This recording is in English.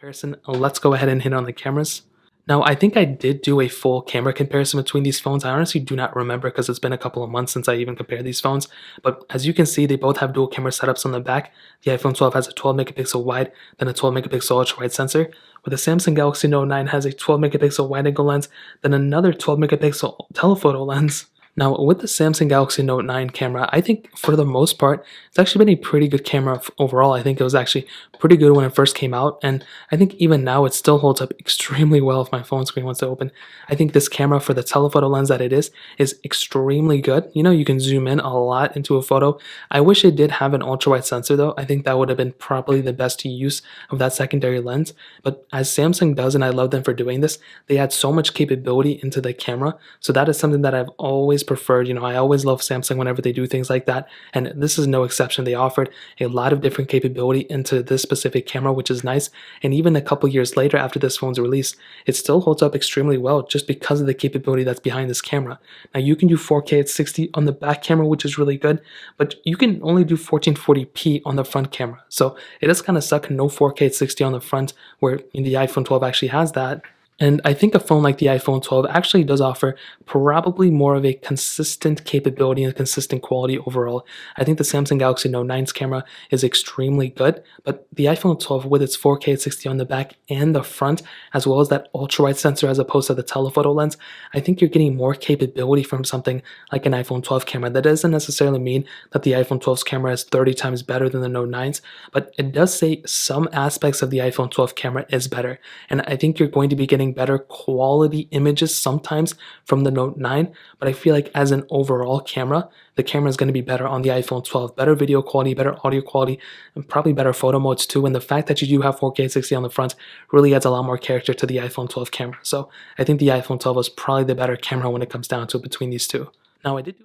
comparison, let's go ahead and hit on the cameras. Now, I think I did do a full camera comparison between these phones. I honestly do not remember because it's been a couple of months since I even compared these phones. But as you can see, they both have dual camera setups on the back. The iPhone 12 has a 12 megapixel wide, then a 12 megapixel ultra wide sensor. Where the Samsung Galaxy Note 9 has a 12 megapixel wide angle lens, then another 12 megapixel telephoto lens. Now, with the Samsung Galaxy Note 9 camera, I think for the most part, it's actually been a pretty good camera overall. I think it was actually pretty good when it first came out, and I think even now it still holds up extremely well if my phone screen wants to open. I think this camera, for the telephoto lens that it is extremely good. You know, you can zoom in a lot into a photo. I wish it did have an ultra-wide sensor though. I think that would have been probably the best use of that secondary lens, but as Samsung does, and I love them for doing this, they add so much capability into the camera, so that is something that I've always preferred. You know, I always love Samsung whenever they do things like that, and this is no exception. They offered a lot of different capability into this specific camera, which is nice. And even a couple years later, after this phone's release, it still holds up extremely well just because of the capability that's behind this camera. Now, you can do 4K at 60 on the back camera, which is really good, but you can only do 1440p on the front camera. So it does kind of suck, no 4K at 60 on the front, where the iPhone 12 actually has that. And I think a phone like the iPhone 12 actually does offer probably more of a consistent capability and consistent quality overall. I think the Samsung Galaxy Note 9's camera is extremely good, but the iPhone 12 with its 4K at 60 on the back and the front, as well as that ultra-wide sensor as opposed to the telephoto lens, I think you're getting more capability from something like an iPhone 12 camera. That doesn't necessarily mean that the iPhone 12's camera is 30 times better than the Note 9's, but it does say some aspects of the iPhone 12 camera is better. And I think you're going to be getting better quality images sometimes from the Note 9, but I feel like as an overall camera, the camera is going to be better on the iPhone 12. Better video quality, better audio quality, and probably better photo modes too. And the fact that you do have 4K 60 on the front really adds a lot more character to the iPhone 12 camera. So I think the iPhone 12 is probably the better camera when it comes down to it between these two. Now, I did do